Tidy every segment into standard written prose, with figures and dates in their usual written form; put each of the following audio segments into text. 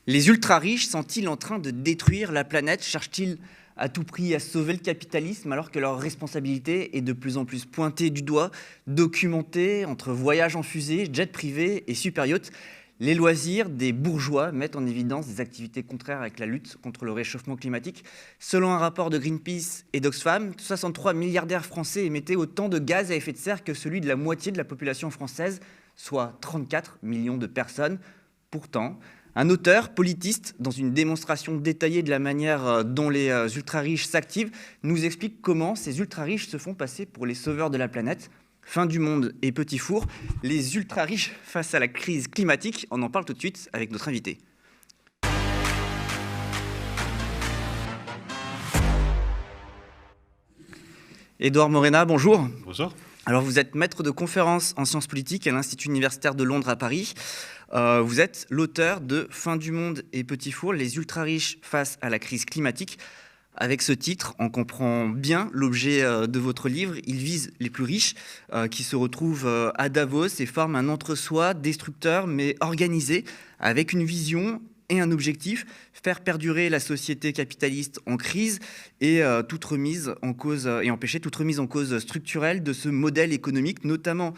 Les ultra-riches sont-ils en train de détruire la planète? Cherchent-ils à tout prix à sauver le capitalisme alors que leur responsabilité est de plus en plus pointée du doigt, documentée entre voyages en fusée, jets privés et super yachts? Les loisirs des bourgeois mettent en évidence des activités contraires avec la lutte contre le réchauffement climatique. Selon un rapport de Greenpeace et d'Oxfam, 63 milliardaires français émettaient autant de gaz à effet de serre que celui de la moitié de la population française, soit 34 millions de personnes. Pourtant, un auteur politiste, dans une démonstration détaillée de la manière dont les ultra-riches s'activent, nous explique comment ces ultra-riches se font passer pour les sauveurs de la planète. Fin du monde et petit four, les ultra-riches face à la crise climatique, on en parle tout de suite avec notre invité. Édouard Morena, bonjour. Bonjour. Alors vous êtes maître de conférences en sciences politiques à l'Institut universitaire de Londres à Paris. Vous êtes l'auteur de Fin du monde et petit four, les ultra-riches face à la crise climatique. Avec ce titre, on comprend bien l'objet de votre livre. Il vise les plus riches qui se retrouvent à Davos et forment un entre-soi destructeur mais organisé avec une vision et un objectif, faire perdurer la société capitaliste en crise et toute remise en cause et empêcher toute remise en cause structurelle de ce modèle économique, notamment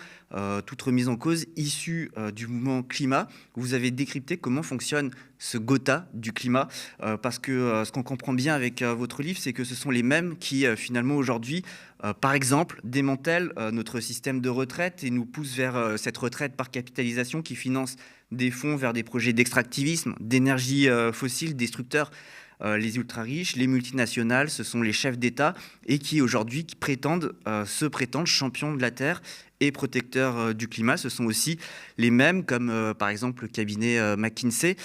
toute remise en cause issue du mouvement climat. Vous avez décrypté comment fonctionne ce Gotha du climat, parce que ce qu'on comprend bien avec votre livre, c'est que ce sont les mêmes qui finalement aujourd'hui, par exemple, démantèlent notre système de retraite et nous poussent vers cette retraite par capitalisation qui finance des fonds vers des projets d'extractivisme, d'énergie fossile, destructeurs. Les ultra-riches, les multinationales, ce sont les chefs d'État et qui aujourd'hui se prétendent champions de la Terre et protecteurs du climat. Ce sont aussi les mêmes, comme par exemple le cabinet McKinsey,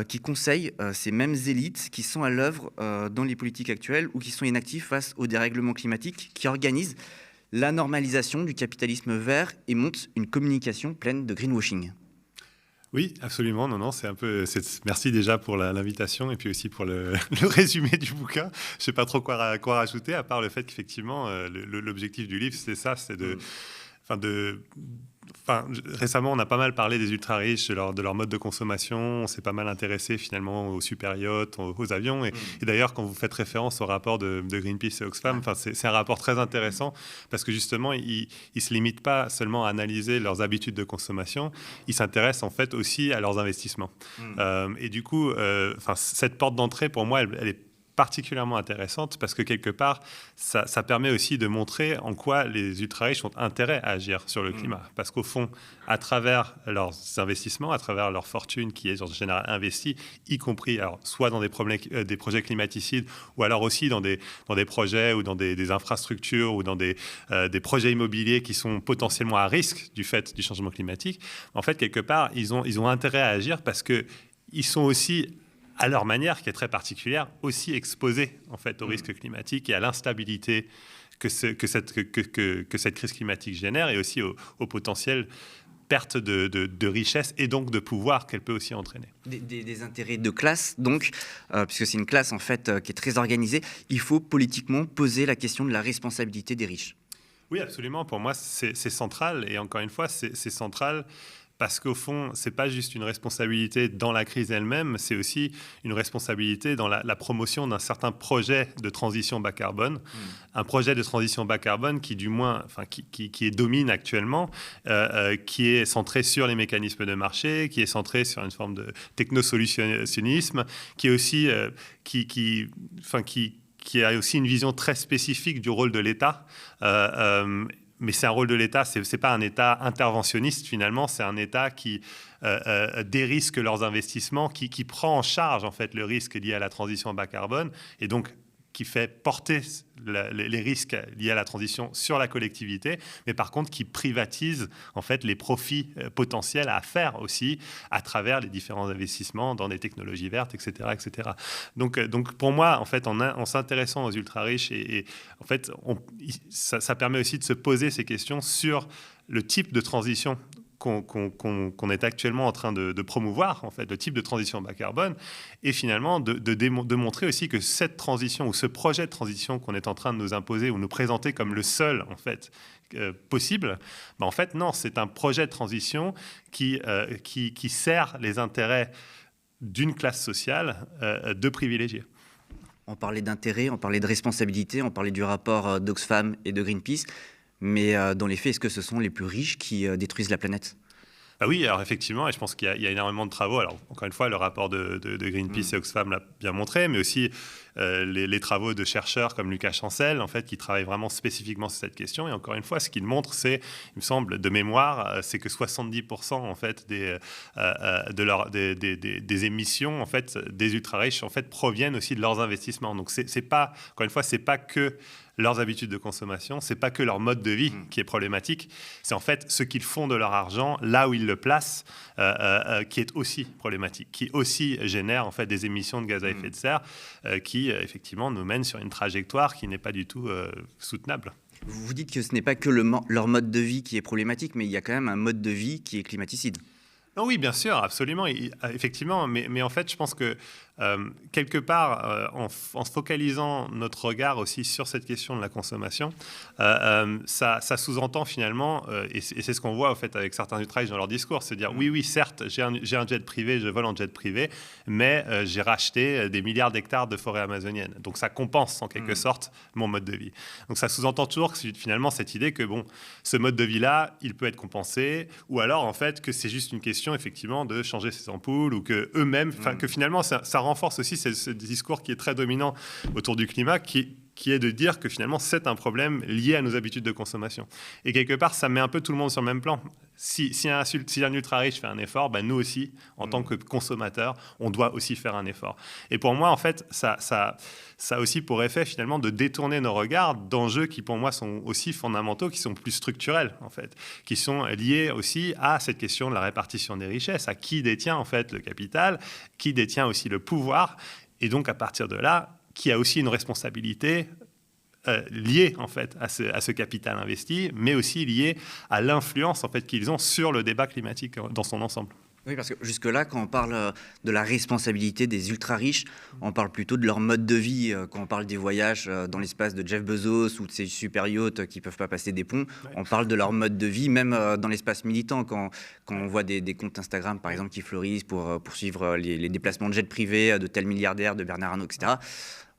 qui conseille ces mêmes élites qui sont à l'œuvre dans les politiques actuelles ou qui sont inactifs face au dérèglement climatique, qui organisent la normalisation du capitalisme vert et montent une communication pleine de greenwashing. Oui, absolument. Non, c'est un peu. Merci déjà pour l'invitation et puis aussi pour le résumé du bouquin. Je sais pas trop quoi rajouter à part le fait qu'effectivement l'objectif du livre c'est ça, c'est récemment, on a pas mal parlé des ultra-riches, de leur mode de consommation. On s'est pas mal intéressé finalement aux super yachts, aux avions. Et d'ailleurs, quand vous faites référence au rapport de Greenpeace et Oxfam, c'est un rapport très intéressant parce que justement, ils se limitent pas seulement à analyser leurs habitudes de consommation. Ils s'intéressent en fait aussi à leurs investissements. Et du coup, cette porte d'entrée, pour moi, elle est particulièrement intéressante parce que quelque part, ça permet aussi de montrer en quoi les ultra-riches ont intérêt à agir sur le climat. Parce qu'au fond, à travers leurs investissements, à travers leur fortune qui est en général investie, y compris alors, soit dans des projets climaticides ou alors aussi dans des projets ou dans des infrastructures ou dans des projets immobiliers qui sont potentiellement à risque du fait du changement climatique, en fait, quelque part, ils ont intérêt à agir parce qu'ils sont aussi à leur manière, qui est très particulière, aussi exposés en fait, au risque climatique et à l'instabilité que cette crise climatique génère et aussi au potentiel perte de richesse et donc de pouvoir qu'elle peut aussi entraîner. Des intérêts de classe, donc, puisque c'est une classe en fait qui est très organisée, il faut politiquement poser la question de la responsabilité des riches. Oui, absolument. Pour moi, c'est central. Et encore une fois, c'est central parce qu'au fond, ce n'est pas juste une responsabilité dans la crise elle-même, c'est aussi une responsabilité dans la promotion d'un certain projet de transition bas carbone. Un projet de transition bas carbone qui, du moins, qui domine actuellement, qui est centré sur les mécanismes de marché, qui est centré sur une forme de technosolutionnisme, qui est aussi... qui a aussi une vision très spécifique du rôle de l'État. Mais c'est un rôle de l'État, ce n'est pas un État interventionniste finalement, c'est un État qui dérisque leurs investissements, qui prend en charge en fait le risque lié à la transition bas carbone et donc qui fait porter les risques liés à la transition sur la collectivité, mais par contre qui privatise en fait les profits potentiels à faire aussi à travers les différents investissements dans des technologies vertes, etc., etc. Donc pour moi, en fait, en s'intéressant aux ultra-riches, et en fait, ça permet aussi de se poser ces questions sur le type de transition qu'on est actuellement en train de promouvoir, en fait, le type de transition bas carbone, et finalement de montrer aussi que cette transition ou ce projet de transition qu'on est en train de nous imposer ou nous présenter comme le seul, en fait, possible, en fait, non, c'est un projet de transition qui sert les intérêts d'une classe sociale de privilégiés. On parlait d'intérêt, on parlait de responsabilité, on parlait du rapport d'Oxfam et de Greenpeace, mais dans les faits, est-ce que ce sont les plus riches qui détruisent la planète ? Ah oui, alors effectivement, et je pense qu'il y a énormément de travaux. Alors, encore une fois, le rapport de Greenpeace et Oxfam l'a bien montré, mais aussi les travaux de chercheurs comme Lucas Chancel, en fait, qui travaillent vraiment spécifiquement sur cette question. Et encore une fois, ce qu'ils montrent, c'est, il me semble, de mémoire, c'est que 70% en fait, des émissions en fait, des ultra-riches en fait, proviennent aussi de leurs investissements. Donc, c'est pas, encore une fois, c'est pas que leurs habitudes de consommation, c'est pas que leur mode de vie qui est problématique, c'est en fait ce qu'ils font de leur argent, là où ils le placent, qui est aussi problématique, qui aussi génère en fait des émissions de gaz à effet de serre, qui effectivement nous mènent sur une trajectoire qui n'est pas du tout soutenable. Vous dites que ce n'est pas que leur mode de vie qui est problématique, mais il y a quand même un mode de vie qui est climaticide. Non, oui, bien sûr, absolument, effectivement, mais en fait, je pense que quelque part, en se focalisant notre regard aussi sur cette question de la consommation, ça sous-entend finalement, et c'est ce qu'on voit en fait avec certains ultra-riches dans leur discours, c'est dire oui, certes, j'ai un jet privé, je vole en jet privé, mais j'ai racheté des milliards d'hectares de forêt amazonienne. Donc ça compense en quelque sorte mon mode de vie. Donc ça sous-entend toujours que finalement cette idée que bon, ce mode de vie-là, il peut être compensé, ou alors en fait que c'est juste une question effectivement de changer ses ampoules, ou que eux-mêmes, que finalement ça renforce aussi ce discours qui est très dominant autour du climat, qui est de dire que finalement c'est un problème lié à nos habitudes de consommation. Et quelque part, ça met un peu tout le monde sur le même plan. Si un ultra-riche fait un effort, ben nous aussi, en tant que consommateurs, on doit aussi faire un effort. Et pour moi, en fait, ça a aussi pour effet finalement de détourner nos regards d'enjeux qui pour moi sont aussi fondamentaux, qui sont plus structurels en fait, qui sont liés aussi à cette question de la répartition des richesses, à qui détient en fait le capital, qui détient aussi le pouvoir, et donc à partir de là, qui a aussi une responsabilité liée en fait à ce capital investi, mais aussi liée à l'influence en fait qu'ils ont sur le débat climatique dans son ensemble. Oui, parce que jusque-là, quand on parle de la responsabilité des ultra-riches, on parle plutôt de leur mode de vie. Quand on parle des voyages dans l'espace de Jeff Bezos ou de ces super yachts qui ne peuvent pas passer des ponts, on parle de leur mode de vie, même dans l'espace militant. Quand on voit des comptes Instagram, par exemple, qui fleurissent pour suivre les déplacements de jets privés de tel milliardaire, de Bernard Arnault, etc.,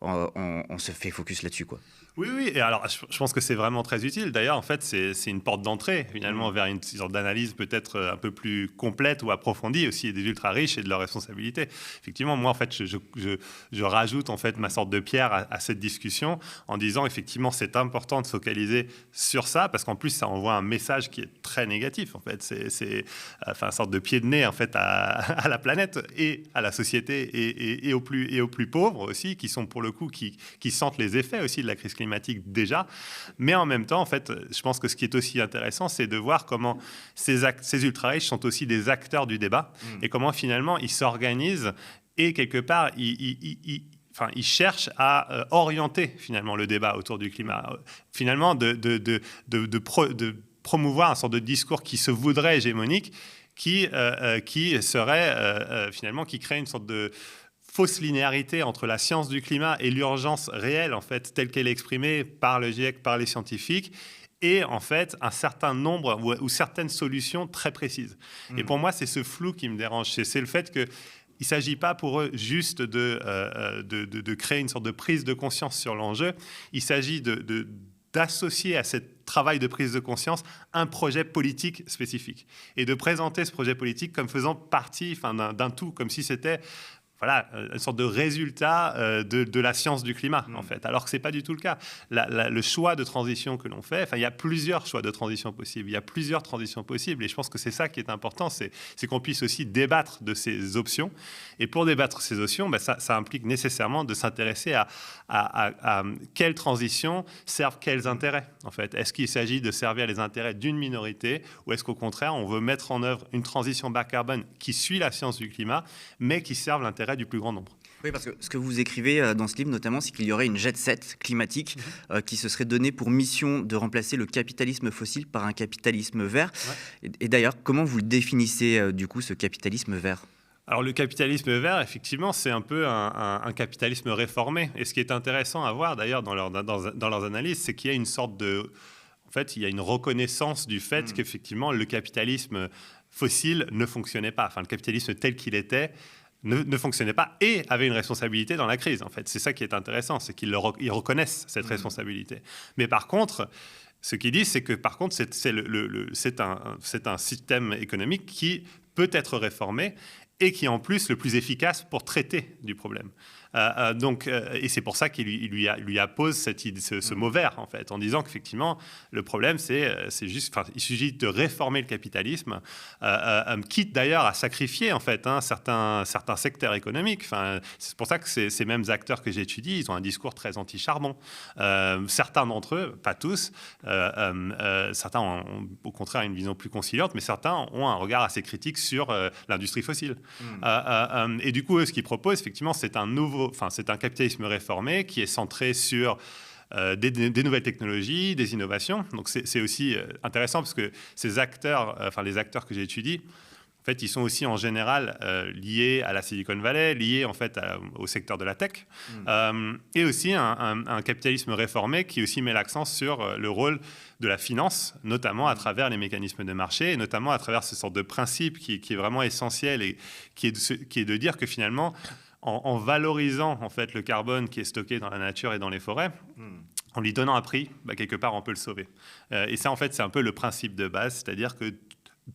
on se fait focus là-dessus, quoi. Oui, et alors je pense que c'est vraiment très utile. D'ailleurs, en fait, c'est une porte d'entrée finalement vers une sorte d'analyse peut-être un peu plus complète ou approfondie aussi des ultra-riches et de leurs responsabilités. Effectivement, moi, en fait, je rajoute en fait ma sorte de pierre à cette discussion en disant effectivement c'est important de se focaliser sur ça parce qu'en plus ça envoie un message qui est très négatif. En fait, c'est enfin une sorte de pied de nez en fait à la planète et à la société et aux plus pauvres aussi qui sont pour le coup qui sentent les effets aussi de la crise climatique déjà, mais en même temps, en fait, je pense que ce qui est aussi intéressant, c'est de voir comment ces ultra-riches sont aussi des acteurs du débat et comment finalement ils s'organisent et quelque part ils cherchent à orienter finalement le débat autour du climat, finalement de promouvoir un sorte de discours qui se voudrait hégémonique, qui serait finalement qui crée une sorte de fausse linéarité entre la science du climat et l'urgence réelle, en fait, telle qu'elle est exprimée par le GIEC, par les scientifiques, et en fait, un certain nombre ou certaines solutions très précises. Et pour moi, c'est ce flou qui me dérange. C'est le fait qu'il ne s'agit pas pour eux juste de créer une sorte de prise de conscience sur l'enjeu. Il s'agit d'associer à ce travail de prise de conscience un projet politique spécifique. Et de présenter ce projet politique comme faisant partie d'un tout, comme si c'était une sorte de résultat de la science du climat, en fait. Alors que ce n'est pas du tout le cas. Le choix de transition que l'on fait, il y a plusieurs choix de transition possibles. Il y a plusieurs transitions possibles. Et je pense que c'est ça qui est important, c'est qu'on puisse aussi débattre de ces options. Et pour débattre ces options, ça implique nécessairement de s'intéresser à quelles transitions servent quels intérêts, en fait. Est-ce qu'il s'agit de servir les intérêts d'une minorité ou est-ce qu'au contraire, on veut mettre en œuvre une transition bas carbone qui suit la science du climat, mais qui serve l'intérêt du plus grand nombre. Oui, parce que ce que vous écrivez dans ce livre, notamment, c'est qu'il y aurait une jet set climatique qui se serait donnée pour mission de remplacer le capitalisme fossile par un capitalisme vert. Ouais. Et d'ailleurs, comment vous le définissez, du coup, ce capitalisme vert ? Alors le capitalisme vert, effectivement, c'est un peu un capitalisme réformé. Et ce qui est intéressant à voir, d'ailleurs, dans leurs analyses, c'est qu'il y a une sorte de... En fait, il y a une reconnaissance du fait qu'effectivement, le capitalisme fossile ne fonctionnait pas. Enfin, le capitalisme tel qu'il était ne fonctionnait pas et avait une responsabilité dans la crise. En fait, c'est ça qui est intéressant, c'est qu'ils reconnaissent cette responsabilité. Mais par contre, ce qu'ils disent, c'est que par contre, c'est un système économique qui peut être réformé et qui est en plus le plus efficace pour traiter du problème. Et c'est pour ça qu'il lui appose ce mot vert, en fait, en disant qu'effectivement, le problème, c'est juste, il suffit de réformer le capitalisme, quitte d'ailleurs à sacrifier, en fait, certains secteurs économiques. C'est pour ça que ces mêmes acteurs que j'étudie, ils ont un discours très anti-charbon. Certains d'entre eux, pas tous, certains ont au contraire une vision plus conciliante, mais certains ont un regard assez critique sur l'industrie fossile. Et du coup, eux, ce qu'ils proposent, effectivement, c'est un capitalisme réformé qui est centré sur des nouvelles technologies, des innovations. Donc, c'est aussi intéressant parce que ces acteurs, les acteurs que j'étudie, en fait, ils sont aussi en général liés à la Silicon Valley, liés en fait au secteur de la tech, et aussi un capitalisme réformé qui aussi met l'accent sur le rôle de la finance, notamment à travers les mécanismes de marché, et notamment à travers ce sorte de principe qui est vraiment essentiel et qui est de dire que finalement, en valorisant en fait le carbone qui est stocké dans la nature et dans les forêts, en lui donnant un prix, quelque part on peut le sauver. Et ça en fait c'est un peu le principe de base, c'est-à-dire que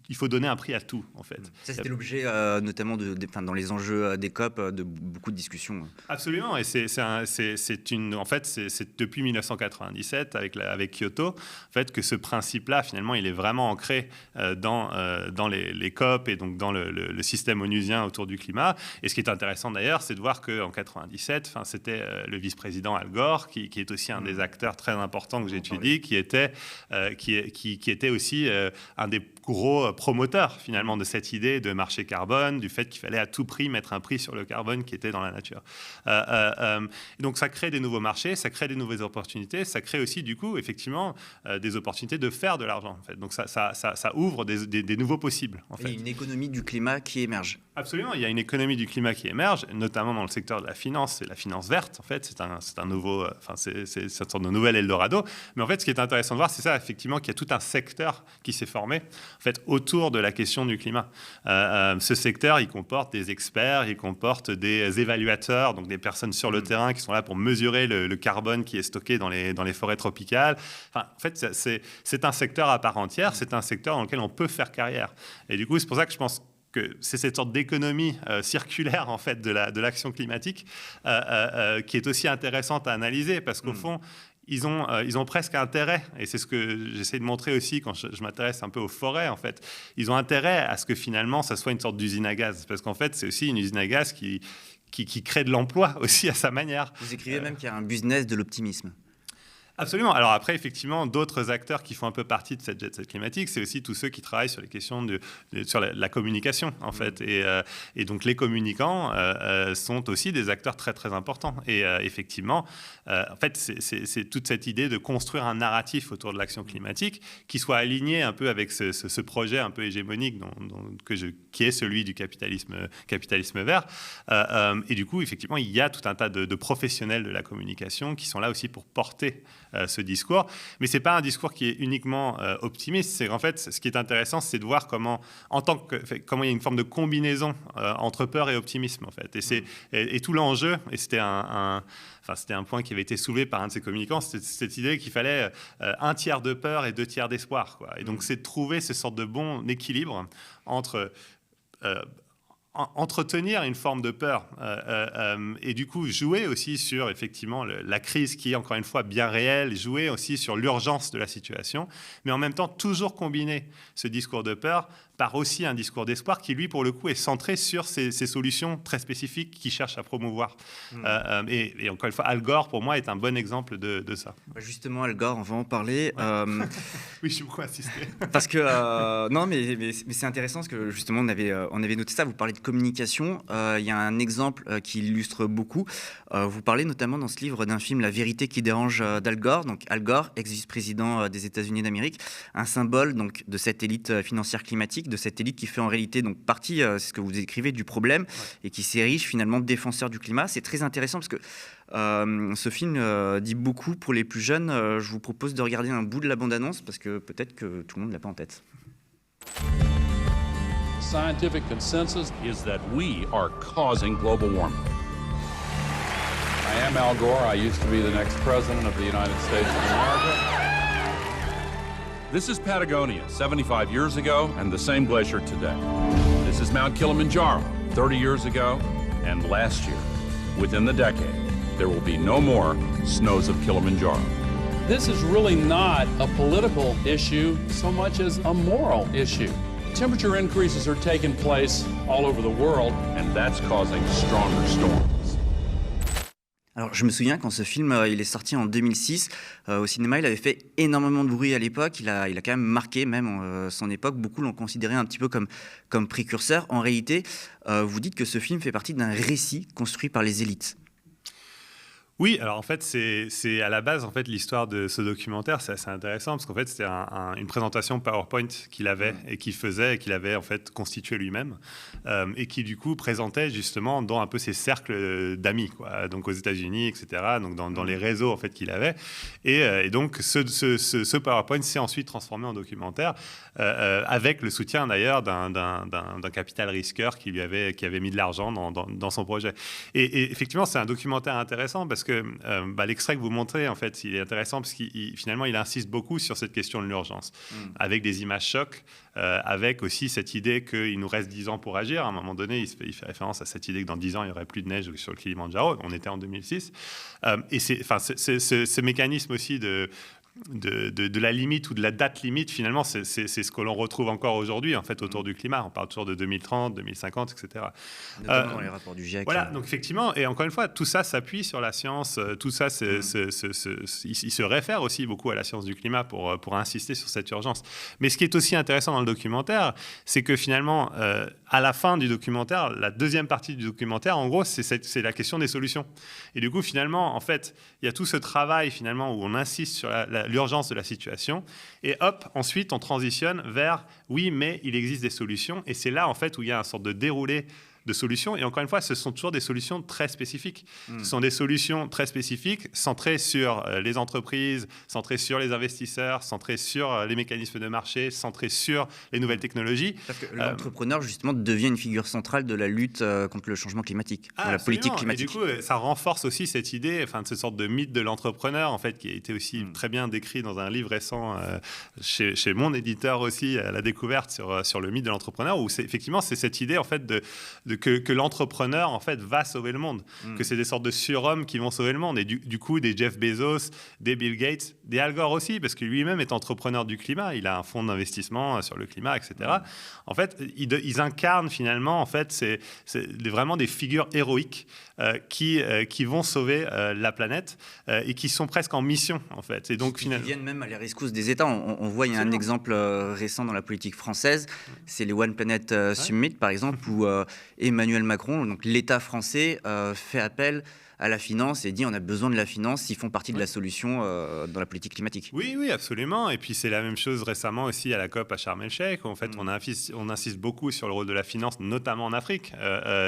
il faut donner un prix à tout, en fait. Ça, c'était l'objet, notamment, dans les enjeux des COP, de beaucoup de discussions. Absolument. Et c'est depuis 1997, avec Kyoto, en fait, que ce principe-là, finalement, il est vraiment ancré dans les COP et donc dans le système onusien autour du climat. Et ce qui est intéressant, d'ailleurs, c'est de voir qu'en 1997, c'était le vice-président Al Gore, qui est aussi un des acteurs très importants que j'étudie, qui était aussi un des gros promoteur finalement de cette idée de marché carbone, du fait qu'il fallait à tout prix mettre un prix sur le carbone qui était dans la nature. Donc ça crée des nouveaux marchés, ça crée des nouvelles opportunités, ça crée aussi du coup effectivement des opportunités de faire de l'argent. En fait. Donc ça ouvre des nouveaux possibles. En fait. Il y a une économie du climat qui émerge. Absolument, il y a une économie du climat qui émerge, notamment dans le secteur de la finance, c'est la finance verte en fait, c'est un nouveau, c'est une sorte de nouvel Eldorado. Mais en fait, ce qui est intéressant de voir, c'est ça effectivement qu'il y a tout un secteur qui s'est formé en fait autour de la question du climat. Ce secteur, il comporte des experts, il comporte des évaluateurs, donc des personnes sur le terrain qui sont là pour mesurer le carbone qui est stocké dans les forêts tropicales. En fait, c'est un secteur à part entière, c'est un secteur dans lequel on peut faire carrière. Et du coup, c'est pour ça que je pense que c'est cette sorte d'économie circulaire en fait de l'action climatique qui est aussi intéressante à analyser parce qu'au fond, ils ont presque intérêt, et c'est ce que j'essaie de montrer aussi quand je m'intéresse un peu aux forêts, en fait. Ils ont intérêt à ce que finalement, ça soit une sorte d'usine à gaz, parce qu'en fait, c'est aussi une usine à gaz qui crée de l'emploi aussi à sa manière. Vous écrivez même qu'il y a un business de l'optimisme. Absolument. Alors après, effectivement, d'autres acteurs qui font un peu partie de cette jet set climatique, c'est aussi tous ceux qui travaillent sur les questions sur la communication, en fait. Et donc, les communicants sont aussi des acteurs très, très importants. Et effectivement, en fait, c'est toute cette idée de construire un narratif autour de l'action climatique qui soit aligné un peu avec ce projet un peu hégémonique qui est celui du capitalisme vert. Et du coup, effectivement, il y a tout un tas de professionnels de la communication qui sont là aussi pour porter ce discours. Mais ce n'est pas un discours qui est uniquement optimiste. C'est en fait, ce qui est intéressant, c'est de voir comment il y a une forme de combinaison entre peur et optimisme, en fait. Et tout l'enjeu, et c'était un point qui avait été soulevé par un de ses communicants, c'était cette idée qu'il fallait un tiers de peur et 2 tiers d'espoir, quoi. Et donc, c'est de trouver ce sorte de bon équilibre entre entretenir une forme de peur et du coup jouer aussi sur effectivement la crise qui est encore une fois bien réelle, jouer aussi sur l'urgence de la situation, mais en même temps toujours combiner ce discours de peur par aussi un discours d'espoir qui lui pour le coup est centré sur ces solutions très spécifiques qu'il cherche à promouvoir. Et encore une fois, Al Gore pour moi est un bon exemple de ça. Justement, Al Gore, on va en parler. Oui, j'ai beaucoup insisté. Parce que non, mais c'est intéressant parce que justement on avait noté ça. Vous parlez de communication. Il y a un exemple qui illustre beaucoup. Vous parlez notamment dans ce livre d'un film La vérité qui dérange d'Al Gore. Donc Al Gore, ex-vice-président des États-Unis d'Amérique, un symbole donc de cette élite financière climatique, de cette élite qui fait en réalité donc partie, c'est ce que vous écrivez, du problème et qui s'érige finalement défenseur du climat. C'est très intéressant parce que ce film dit beaucoup pour les plus jeunes. Je vous propose de regarder un bout de la bande-annonce parce que peut-être que tout le monde ne l'a pas en tête. scientific consensus is that we are causing global warming. I am Al Gore. I used to be the next president of the United States of America. This is Patagonia, 75 years ago, and the same glacier today. This is Mount Kilimanjaro, 30 years ago, and last year. Within the decade, there will be no more snows of Kilimanjaro. This is really not a political issue so much as a moral issue. Temperature increases are taking place all over the world, and that's causing stronger storms. Alors, je me souviens quand ce film il est sorti en 2006 au cinéma, il avait fait énormément de bruit à l'époque. Il a quand même marqué même son époque. Beaucoup l'ont considéré un petit peu comme précurseur. En réalité, vous dites que ce film fait partie d'un récit construit par les élites. Oui, alors en fait, c'est à la base, en fait, l'histoire de ce documentaire, c'est assez intéressant parce qu'en fait, c'était une présentation PowerPoint qu'il avait et qu'il avait en fait constitué lui-même et qui du coup présentait justement dans un peu ses cercles d'amis, quoi, donc aux États-Unis, etc. Donc dans les réseaux en fait qu'il avait et donc ce PowerPoint s'est ensuite transformé en documentaire avec le soutien d'ailleurs d'un capital risqueur qui avait mis de l'argent dans son projet. Et effectivement, c'est un documentaire intéressant parce que l'extrait que vous montrez, en fait, il est intéressant parce finalement, il insiste beaucoup sur cette question de l'urgence, avec des images chocs, avec aussi cette idée qu'il nous reste 10 ans pour agir. À un moment donné, il fait référence à cette idée que dans 10 ans, il n'y aurait plus de neige sur le Kilimandjaro. On était en 2006. Et ce mécanisme aussi de la limite ou de la date limite, finalement, c'est ce que l'on retrouve encore aujourd'hui, en fait, autour du climat. On parle toujours de 2030, 2050, etc. Notamment dans les rapports du GIEC. Voilà, donc effectivement, et encore une fois, tout ça s'appuie sur la science, tout ça, il se réfère aussi beaucoup à la science du climat pour insister sur cette urgence. Mais ce qui est aussi intéressant dans le documentaire, c'est que finalement, à la fin du documentaire, la deuxième partie du documentaire, en gros, c'est la question des solutions. Et du coup, finalement, en fait, il y a tout ce travail, finalement, où on insiste sur l'urgence de la situation. Et hop, ensuite, on transitionne vers « oui, mais il existe des solutions ». Et c'est là, en fait, où il y a une sorte de déroulé de solutions. Et encore une fois, ce sont toujours des solutions très spécifiques. Ce sont des solutions très spécifiques, centrées sur les entreprises, centrées sur les investisseurs, centrées sur les mécanismes de marché, centrées sur les nouvelles technologies. Parce que l'entrepreneur, justement, devient une figure centrale de la lutte contre le changement climatique, de la politique climatique. Et du coup, ça renforce aussi cette idée, de cette sorte de mythe de l'entrepreneur, en fait, qui a été aussi très bien décrit dans un livre récent chez mon éditeur aussi, à la découverte sur le mythe de l'entrepreneur, où effectivement, c'est cette idée, en fait, que l'entrepreneur, en fait, va sauver le monde, que c'est des sortes de surhommes qui vont sauver le monde. Et du coup, des Jeff Bezos, des Bill Gates, des Al Gore aussi, parce que lui-même est entrepreneur du climat. Il a un fonds d'investissement sur le climat, etc. En fait, ils incarnent finalement, en fait, c'est vraiment des figures héroïques qui vont sauver la planète et qui sont presque en mission, en fait. Et donc, finalement, ils viennent même à la rescousse des États. On voit, il y a un exemple récent dans la politique française, c'est les One Planet Summit, par exemple, où Emmanuel Macron, donc l'État français, fait appel à la finance et dit on a besoin de la finance, ils font partie de la solution dans la politique climatique. Oui, absolument. Et puis c'est la même chose récemment aussi à la COP à Sharm el-Sheikh. En fait, on insiste beaucoup sur le rôle de la finance, notamment en Afrique,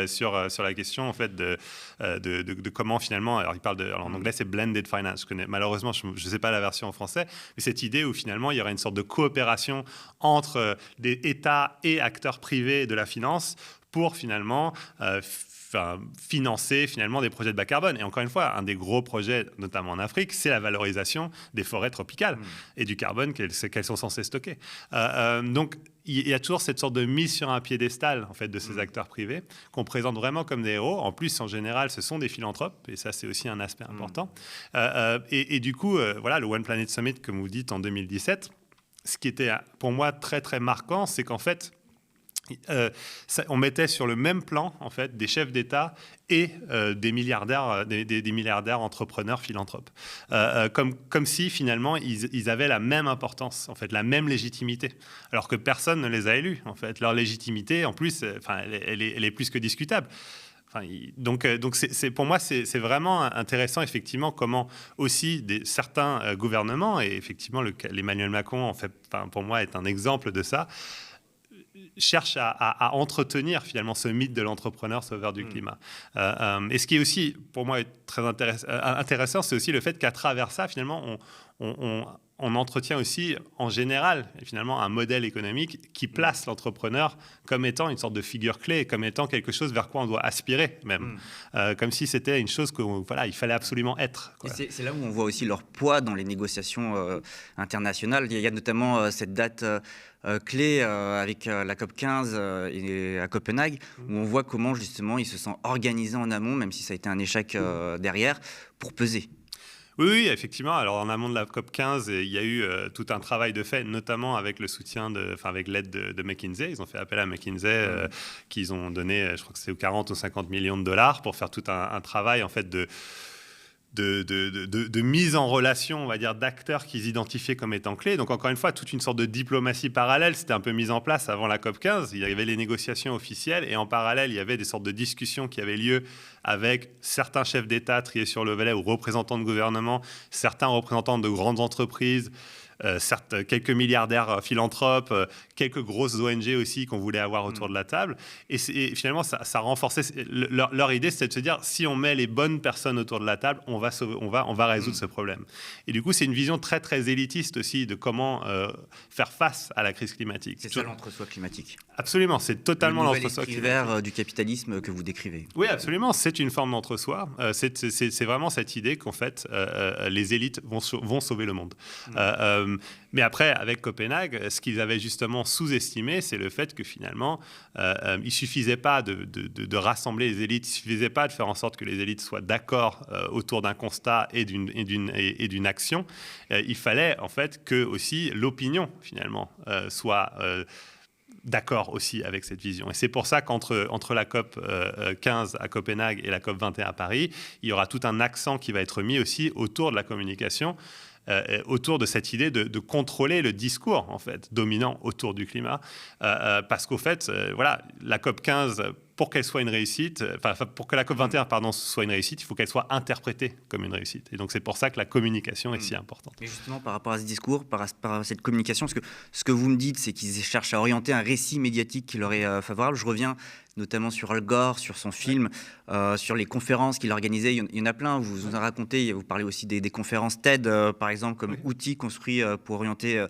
sur la question en fait de comment finalement. Alors il parle en anglais c'est blended finance. Malheureusement, je ne sais pas la version en français, mais cette idée où finalement il y aurait une sorte de coopération entre des États et acteurs privés de la finance pour finalement financer finalement des projets de bas carbone. Et encore une fois, un des gros projets, notamment en Afrique, c'est la valorisation des forêts tropicales et du carbone qu'elles sont censées stocker. Donc, il y a toujours cette sorte de mise sur un piédestal en fait, de ces acteurs privés qu'on présente vraiment comme des héros. En plus, en général, ce sont des philanthropes, et ça, c'est aussi un aspect important. Et du coup, voilà, le One Planet Summit, comme vous dites, en 2017, ce qui était pour moi très, très marquant, c'est qu'en fait, on mettait sur le même plan en fait des chefs d'État et des milliardaires, des milliardaires entrepreneurs philanthropes, comme si finalement ils avaient la même importance, en fait, la même légitimité, alors que personne ne les a élus. En fait, leur légitimité, en plus, elle est plus que discutable. Donc pour moi, c'est vraiment intéressant, effectivement, comment aussi certains gouvernements, et effectivement, l'Emmanuel Macron, en fait, pour moi, est un exemple de ça, cherche à entretenir finalement ce mythe de l'entrepreneur sauveur du climat. Et ce qui est aussi, pour moi, très intéressant, c'est aussi le fait qu'à travers ça, finalement, on entretient aussi, en général, finalement, un modèle économique qui place l'entrepreneur comme étant une sorte de figure clé, comme étant quelque chose vers quoi on doit aspirer, même. Comme si c'était une chose il fallait absolument être, quoi. C'est là où on voit aussi leur poids dans les négociations internationales. Il y a notamment cette date clé avec la COP15 à Copenhague, où on voit comment, justement, ils se sont organisés en amont, même si ça a été un échec derrière, pour peser. Oui, effectivement. Alors, en amont de la COP15, il y a eu tout un travail de fait, notamment avec le soutien, avec l'aide de McKinsey. Ils ont fait appel à McKinsey, qu'ils ont donné, je crois que c'est 40 ou 50 millions de dollars pour faire tout un travail, en fait, de mise en relation, on va dire, d'acteurs qu'ils identifiaient comme étant clés. Donc, encore une fois, toute une sorte de diplomatie parallèle s'était un peu mise en place avant la COP15. Il y avait les négociations officielles et en parallèle, il y avait des sortes de discussions qui avaient lieu avec certains chefs d'État triés sur le volet ou représentants de gouvernement, certains représentants de grandes entreprises, certes, quelques milliardaires philanthropes, quelques grosses ONG aussi qu'on voulait avoir autour de la table. Et finalement, ça renforçait leur idée, c'était de se dire, si on met les bonnes personnes autour de la table, on va résoudre ce problème. Et du coup, c'est une vision très, très élitiste aussi de comment faire face à la crise climatique. C'est ça l'entre-soi climatique. Absolument, c'est totalement l'entre-soi climatique. Le vert du capitalisme que vous décrivez. Oui, absolument, c'est une forme d'entre-soi. C'est vraiment cette idée qu'en fait, les élites vont sauver le monde. Mais après, avec Copenhague, ce qu'ils avaient justement sous-estimé, c'est le fait que finalement, il ne suffisait pas de rassembler les élites, il ne suffisait pas de faire en sorte que les élites soient d'accord autour d'un constat et d'une action. Il fallait en fait que aussi l'opinion, finalement, soit d'accord aussi avec cette vision. Et c'est pour ça qu'entre la COP 15 à Copenhague et la COP 21 à Paris, il y aura tout un accent qui va être mis aussi autour de la communication, autour de cette idée de contrôler le discours en fait dominant autour du climat, parce qu'au fait, voilà, la COP 15, pour qu'elle soit une réussite, pour que la COP 21 soit une réussite, il faut qu'elle soit interprétée comme une réussite. Et donc c'est pour ça que la communication est si importante. Et justement, par rapport à ce discours, par rapport à cette communication, parce que ce que vous me dites, c'est qu'ils cherchent à orienter un récit médiatique qui leur est favorable. Je reviens notamment sur Al Gore, sur son film, sur les conférences qu'il organisait. Il y en a plein, vous en racontez, vous parlez aussi des conférences TED, par exemple, comme outil construit pour orienter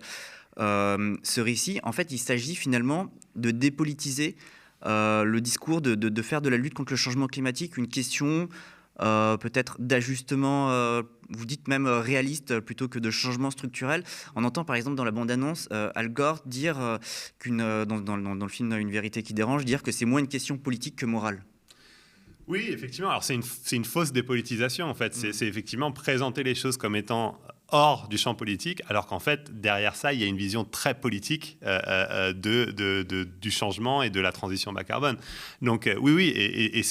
ce récit. En fait, il s'agit finalement de dépolitiser le discours, de faire de la lutte contre le changement climatique une question peut-être d'ajustement, vous dites même réaliste plutôt que de changement structurel. On entend par exemple dans la bande-annonce Al Gore dire dans le film Une vérité qui dérange, dire que c'est moins une question politique que morale. Oui, effectivement. Alors c'est une fausse dépolitisation en fait. C'est effectivement présenter les choses comme étant hors du champ politique, alors qu'en fait, derrière ça, il y a une vision très politique du changement et de la transition bas carbone. Donc oui, et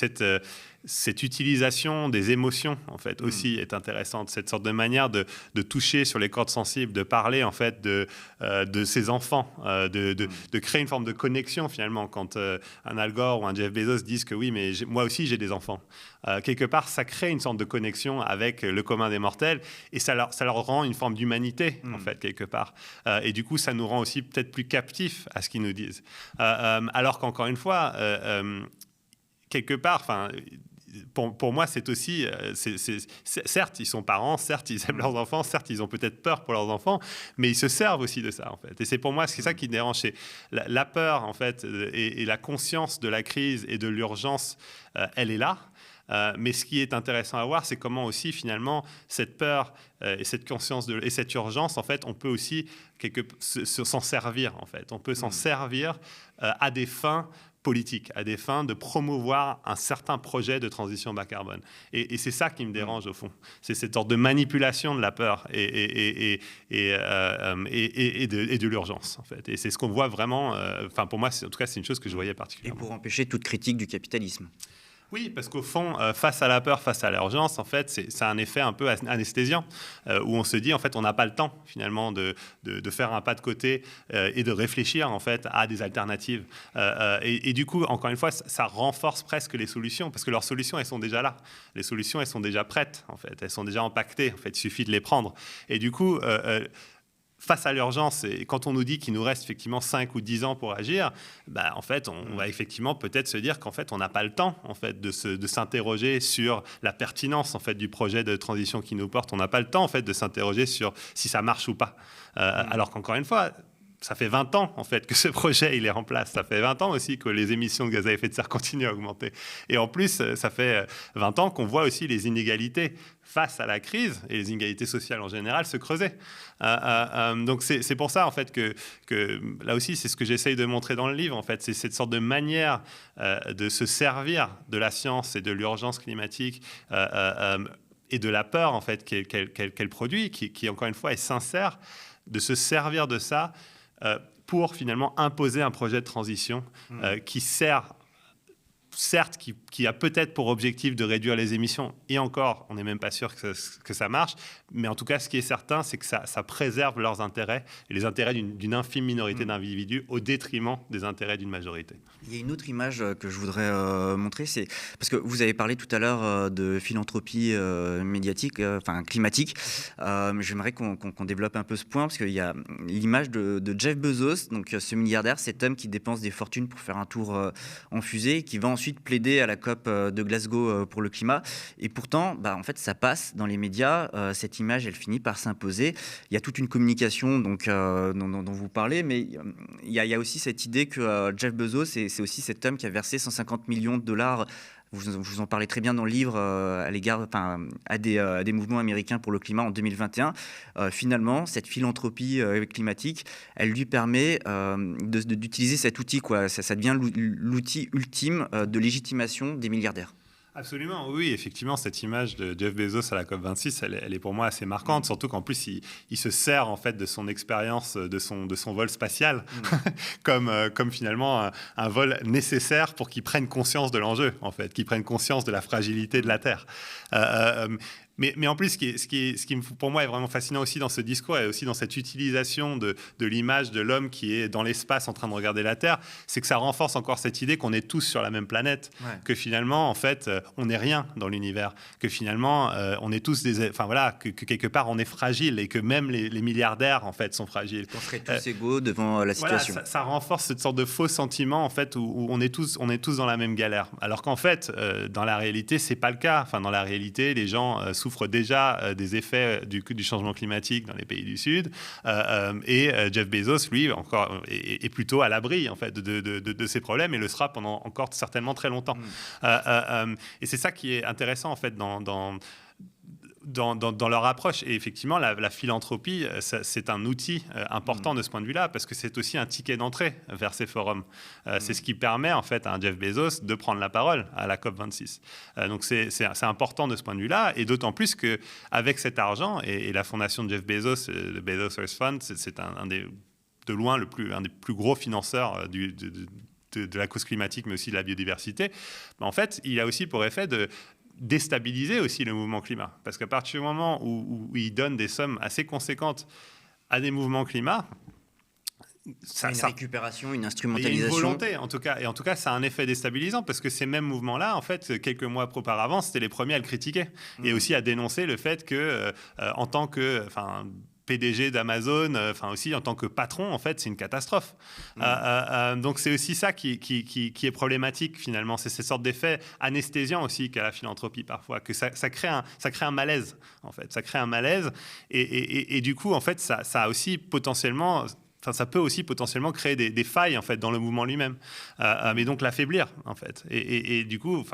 cette utilisation des émotions, en fait, aussi est intéressante. Cette sorte de manière de toucher sur les cordes sensibles, de parler, en fait, de ses enfants, de créer une forme de connexion, finalement, quand un Al Gore ou un Jeff Bezos disent que oui, mais moi aussi, j'ai des enfants. Quelque part, ça crée une sorte de connexion avec le commun des mortels et ça leur rend une forme d'humanité, en fait, quelque part. Et du coup, ça nous rend aussi peut-être plus captifs à ce qu'ils nous disent. Alors qu'encore une fois, quelque part, pour moi, c'est aussi... certes, ils sont parents, certes, ils aiment leurs enfants, certes, ils ont peut-être peur pour leurs enfants, mais ils se servent aussi de ça, en fait. Et c'est pour moi, c'est ça qui dérange. C'est la peur, en fait, et la conscience de la crise et de l'urgence, elle est là. Mais ce qui est intéressant à voir, c'est comment aussi, finalement, cette peur et cette conscience et cette urgence, en fait, on peut aussi s'en servir, en fait. On peut s'en servir à des fins politique, à des fins de promouvoir un certain projet de transition bas carbone. Et c'est ça qui me dérange au fond. C'est cette sorte de manipulation de la peur et de l'urgence en fait. Et c'est ce qu'on voit vraiment, pour moi, en tout cas, c'est une chose que je voyais particulièrement. Et pour empêcher toute critique du capitalisme. Oui, parce qu'au fond, face à la peur, face à l'urgence, en fait, c'est un effet un peu anesthésiant, où on se dit, en fait, on n'a pas le temps, finalement, de faire un pas de côté et de réfléchir, en fait, à des alternatives. Et du coup, encore une fois, ça renforce presque les solutions, parce que leurs solutions, elles sont déjà là. Les solutions, elles sont déjà prêtes, en fait. Elles sont déjà empaquetées, en fait. Il suffit de les prendre. Et du coup... face à l'urgence, et quand on nous dit qu'il nous reste effectivement 5 ou 10 ans pour agir, en fait, on va effectivement peut-être se dire qu'en fait, on n'a pas le temps en fait, de s'interroger sur la pertinence en fait, du projet de transition qui nous porte. On n'a pas le temps en fait, de s'interroger sur si ça marche ou pas. Alors qu'encore une fois, ça fait 20 ans en fait que ce projet il est en place. Ça fait 20 ans aussi que les émissions de gaz à effet de serre continuent à augmenter. Et en plus, ça fait 20 ans qu'on voit aussi les inégalités face à la crise et les inégalités sociales en général se creuser. Donc c'est pour ça en fait que là aussi c'est ce que j'essaye de montrer dans le livre. En fait, c'est cette sorte de manière de se servir de la science et de l'urgence climatique. Et de la peur en fait qu'elle produit, qui encore une fois est sincère, de se servir de ça pour finalement imposer un projet de transition qui sert, certes, qui a peut-être pour objectif de réduire les émissions, et encore, on n'est même pas sûr que ça marche, mais en tout cas, ce qui est certain, c'est que ça préserve leurs intérêts, et les intérêts d'une infime minorité d'individus au détriment des intérêts d'une majorité. Il y a une autre image que je voudrais montrer, c'est parce que vous avez parlé tout à l'heure de philanthropie médiatique, climatique. J'aimerais qu'on développe un peu ce point, parce qu'il y a l'image de Jeff Bezos, donc ce milliardaire, cet homme qui dépense des fortunes pour faire un tour en fusée, qui va ensuite plaider à la COP de Glasgow pour le climat. Et pourtant, en fait, ça passe dans les médias. Cette image, elle finit par s'imposer. Il y a toute une communication dont vous parlez, mais il y a aussi cette idée que Jeff Bezos, c'est aussi cet homme qui a versé 150 millions de dollars. Vous en parlez très bien dans le livre à l'égard, à des mouvements américains pour le climat en 2021. Finalement, cette philanthropie climatique, elle lui permet d'utiliser cet outil, quoi. Ça devient l'outil ultime de légitimation des milliardaires. Absolument, oui, effectivement, cette image de Jeff Bezos à la COP26, elle est pour moi assez marquante, surtout qu'en plus, il se sert en fait de son expérience, de son vol spatial, comme finalement un vol nécessaire pour qu'il prenne conscience de l'enjeu, en fait, qu'il prenne conscience de la fragilité de la Terre. Mais en plus, ce qui pour moi est vraiment fascinant aussi dans ce discours et aussi dans cette utilisation de l'image de l'homme qui est dans l'espace en train de regarder la Terre, c'est que ça renforce encore cette idée qu'on est tous sur la même planète, que finalement, en fait, on n'est rien dans l'univers, que finalement, on est tous que quelque part, on est fragile et que même les milliardaires, en fait, sont fragiles. On serait tous égaux devant la situation. Voilà, ça renforce cette sorte de faux sentiment, en fait, où on est tous dans la même galère. Alors qu'en fait, dans la réalité, c'est pas le cas. Enfin, dans la réalité, les gens souffrent déjà des effets du changement climatique dans les pays du Sud, et Jeff Bezos, lui, encore est plutôt à l'abri en fait de ces problèmes et le sera pendant encore certainement très longtemps. Et c'est ça qui est intéressant en fait dans leur approche. Et effectivement, la philanthropie, c'est un outil important de ce point de vue-là, parce que c'est aussi un ticket d'entrée vers ces forums. C'est ce qui permet, en fait, à un Jeff Bezos de prendre la parole à la COP26. Donc, c'est important de ce point de vue-là, et d'autant plus qu'avec cet argent, et la fondation de Jeff Bezos, le Bezos Earth Fund, c'est de loin un des plus gros financeurs de la cause climatique, mais aussi de la biodiversité. En fait, il a aussi pour effet de déstabiliser aussi le mouvement climat. Parce qu'à partir du moment où il donne des sommes assez conséquentes à des mouvements climat, récupération, une instrumentalisation. Il y a une volonté, en tout cas. Et en tout cas, ça a un effet déstabilisant, parce que ces mêmes mouvements-là, en fait, quelques mois auparavant, c'était les premiers à le critiquer. Et aussi à dénoncer le fait que, en tant que... PDG d'Amazon, aussi en tant que patron, en fait, c'est une catastrophe. Donc c'est aussi ça qui est problématique finalement, c'est cette sorte d'effet anesthésiant aussi qu'a la philanthropie parfois, que ça crée un malaise en fait, ça crée un malaise et du coup en fait ça a aussi potentiellement, ça peut aussi potentiellement créer des failles en fait dans le mouvement lui-même, mais donc l'affaiblir en fait. Et du coup,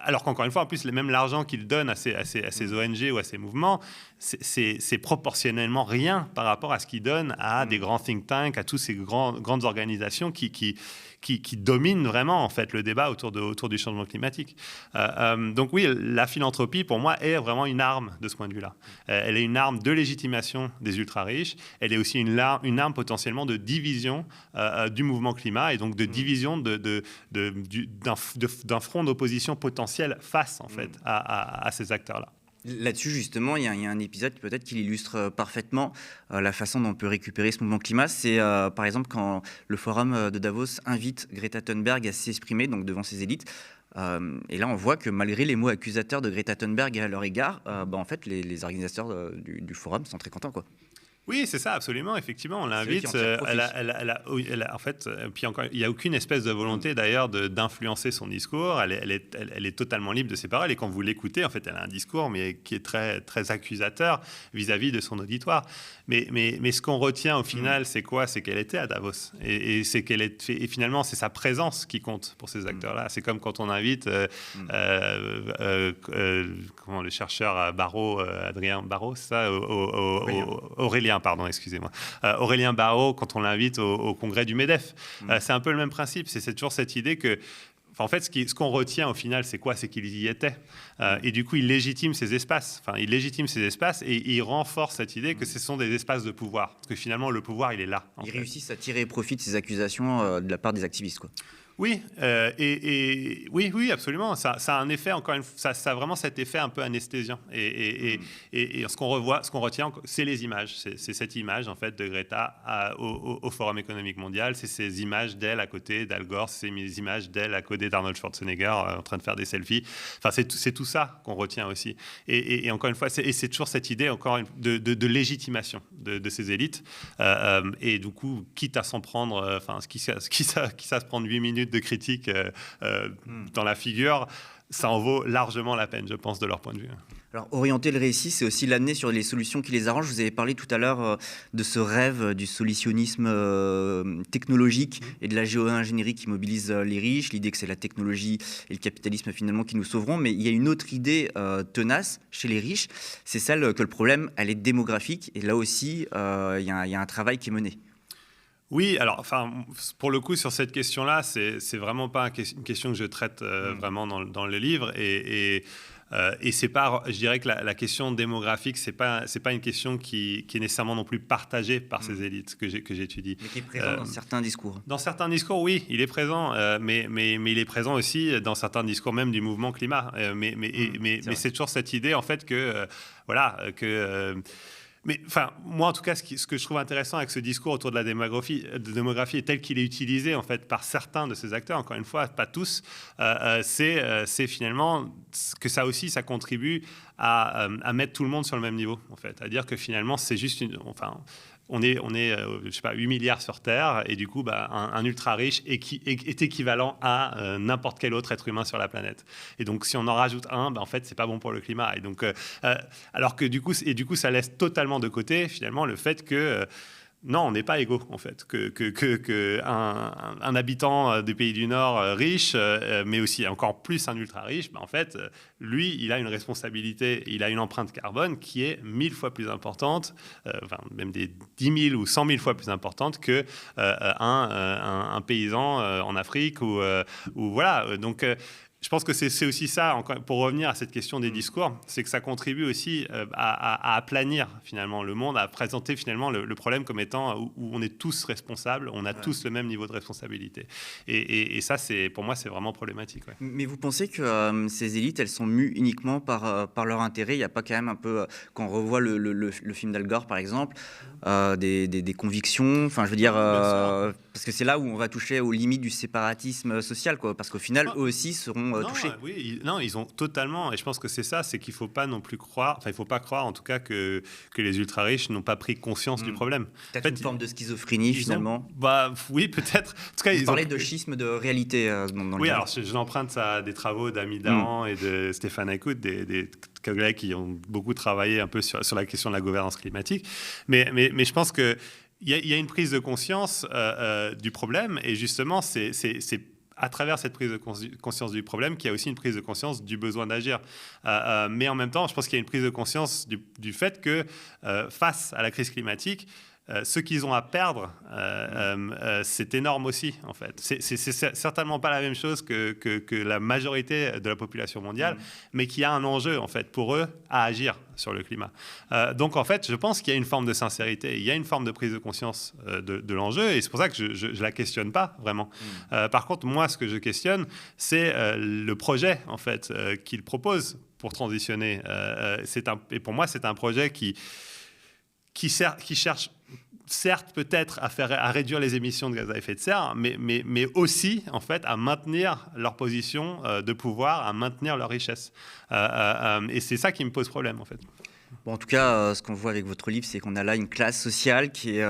alors qu'encore une fois, en plus, même l'argent qu'il donne à ces ONG ou à ces mouvements, c'est proportionnellement rien par rapport à ce qu'il donne à des grands think tanks, à toutes ces grandes organisations qui dominent vraiment en fait le débat autour du changement climatique. Donc oui, la philanthropie pour moi est vraiment une arme de ce point de vue-là. Elle est une arme de légitimation des ultra-riches. Elle est aussi une arme potentiellement de division du mouvement climat et donc de division d'un front d'opposition potentiel face en fait à ces acteurs-là. Là-dessus, justement, il y a un épisode peut-être qui illustre parfaitement la façon dont on peut récupérer ce mouvement climat. C'est par exemple quand le forum de Davos invite Greta Thunberg à s'exprimer donc, devant ses élites. Et là, on voit que malgré les mots accusateurs de Greta Thunberg à leur égard, en fait, les organisateurs du forum sont très contents, quoi. Oui, c'est ça, absolument, effectivement. On l'invite. En fait, puis encore, il n'y a aucune espèce de volonté d'ailleurs d'influencer son discours. Elle est totalement libre de ses paroles. Et quand vous l'écoutez, en fait, elle a un discours mais qui est très, très accusateur vis-à-vis de son auditoire. Mais ce qu'on retient au final, c'est quoi? C'est qu'elle était à Davos. Et finalement, c'est sa présence qui compte pour ces acteurs-là. C'est comme quand on invite le chercheur Barraud, Adrien Barraud, ça, Aurélien, pardon, excusez-moi. Aurélien Barraud, quand on l'invite au congrès du MEDEF. C'est un peu le même principe. C'est toujours cette idée que en fait, ce qu'on retient au final, c'est quoi? C'est qu'il y était. Et du coup, il légitime ces espaces. Enfin, il légitime ces espaces et il renforce cette idée que ce sont des espaces de pouvoir. Parce que finalement, le pouvoir, il est là. Ils réussissent à tirer profit de ces accusations de la part des activistes, quoi. Oui, oui, absolument. Ça a un effet, encore une fois, ça a vraiment cet effet un peu anesthésien. Et ce qu'on retient, c'est les images. C'est cette image, en fait, de Greta au Forum économique mondial. C'est ces images d'elle à côté d'Al Gore. C'est ces images d'elle à côté d'Arnold Schwarzenegger en train de faire des selfies. Enfin, c'est tout ça qu'on retient aussi. Et encore une fois, c'est toujours cette idée de légitimation de ces élites. Et du coup, quitte à s'en prendre, qui ça se prendre 8 minutes de critique dans la figure, ça en vaut largement la peine, je pense, de leur point de vue. Alors, orienter le récit, c'est aussi l'amener sur les solutions qui les arrangent. Vous avez parlé tout à l'heure de ce rêve du solutionnisme technologique et de la géo-ingénierie qui mobilise les riches, l'idée que c'est la technologie et le capitalisme finalement qui nous sauveront. Mais il y a une autre idée tenace chez les riches, c'est celle que le problème, elle est démographique. Et là aussi, il y a un travail qui est mené. Oui, alors, pour le coup, sur cette question-là, c'est vraiment pas une question que je traite vraiment dans le livre. Et c'est pas, je dirais que la question démographique, c'est pas une question qui est nécessairement non plus partagée par ces élites que j'étudie. Mais qui est présent dans certains discours. Dans certains discours, oui, il est présent, mais il est présent aussi dans certains discours même du mouvement climat. Mais c'est toujours cette idée, en fait, mais moi, en tout cas, ce que je trouve intéressant avec ce discours autour de la démographie et tel qu'il est utilisé en fait par certains de ces acteurs, encore une fois, pas tous, c'est finalement que ça aussi, ça contribue à mettre tout le monde sur le même niveau, en fait. À dire que finalement, c'est juste on est je sais pas, 8 milliards sur Terre, et du coup, un ultra riche est équivalent à n'importe quel autre être humain sur la planète. Et donc, si on en rajoute un, en fait, c'est pas bon pour le climat. Et donc, alors que du coup, ça laisse totalement de côté, finalement, le fait que non, on n'est pas égaux, en fait. Un habitant des pays du Nord riche, mais aussi encore plus un ultra riche, en fait, lui, il a une responsabilité, il a une empreinte carbone qui est 1000 fois plus importante, même des 10 000 ou 100 000 fois plus importante que un paysan en Afrique ou voilà. Donc, je pense que c'est aussi ça, pour revenir à cette question des discours, c'est que ça contribue aussi à aplanir finalement le monde, à présenter finalement le problème comme étant où on est tous responsables, on a tous le même niveau de responsabilité. Et ça, pour moi, c'est vraiment problématique. Ouais. Mais vous pensez que ces élites, elles sont mues uniquement par leur intérêt? Il n'y a pas quand même un peu, quand on revoit le film d'Al Gore, par exemple, des convictions, enfin je veux dire, parce que c'est là où on va toucher aux limites du séparatisme social, quoi, parce qu'au final, eux aussi seront touchés. Oui, ils ont totalement, et je pense que c'est ça, c'est qu'il ne faut pas non plus croire, il ne faut pas croire en tout cas que les ultra-riches n'ont pas pris conscience du problème. Peut-être une forme de schizophrénie finalement. Oui, peut-être. En tout cas, ils parlaient de schisme de réalité dans le livre. Alors je l'emprunte à des travaux d'Ami Dahan et de Stéphane Aikout, des collègues qui ont beaucoup travaillé un peu sur la question de la gouvernance climatique. Mais je pense qu'il y a une prise de conscience du problème, et justement, c'est à travers cette prise de conscience du problème qu'il y a aussi une prise de conscience du besoin d'agir. Mais en même temps, je pense qu'il y a une prise de conscience du fait que face à la crise climatique, ce qu'ils ont à perdre, c'est énorme aussi, en fait. C'est certainement pas la même chose que la majorité de la population mondiale, mais qui a un enjeu, en fait, pour eux, à agir sur le climat. Donc, en fait, je pense qu'il y a une forme de sincérité, il y a une forme de prise de conscience de l'enjeu, et c'est pour ça que je ne la questionne pas, vraiment. Par contre, moi, ce que je questionne, c'est le projet, en fait, qu'ils proposent pour transitionner. Et pour moi, c'est un projet qui cherche certes peut-être à réduire les émissions de gaz à effet de serre, mais aussi en fait à maintenir leur position de pouvoir, à maintenir leur richesse. Et c'est ça qui me pose problème en fait. Bon, en tout cas, ce qu'on voit avec votre livre, c'est qu'on a là une classe sociale qui est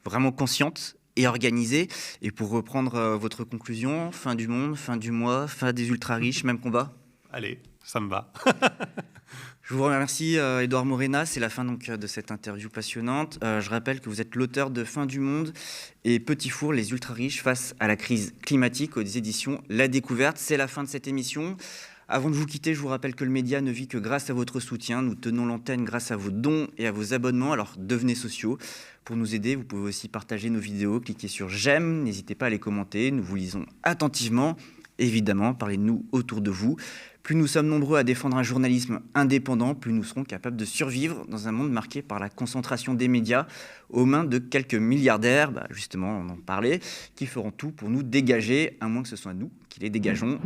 vraiment consciente et organisée. Et pour reprendre votre conclusion, fin du monde, fin du mois, fin des ultra-riches, même combat? Allez, ça me va. Je vous remercie, Édouard Morena. C'est la fin donc, de cette interview passionnante. Je rappelle que vous êtes l'auteur de Fin du monde et Petit Four, les ultra-riches face à la crise climatique aux éditions La Découverte. C'est la fin de cette émission. Avant de vous quitter, je vous rappelle que le média ne vit que grâce à votre soutien. Nous tenons l'antenne grâce à vos dons et à vos abonnements, alors devenez sociaux. Pour nous aider, vous pouvez aussi partager nos vidéos, cliquez sur j'aime, n'hésitez pas à les commenter, nous vous lisons attentivement. Évidemment, parlez-nous autour de vous. Plus nous sommes nombreux à défendre un journalisme indépendant, plus nous serons capables de survivre dans un monde marqué par la concentration des médias aux mains de quelques milliardaires, justement on en parlait, qui feront tout pour nous dégager, à moins que ce soit nous qui les dégageons.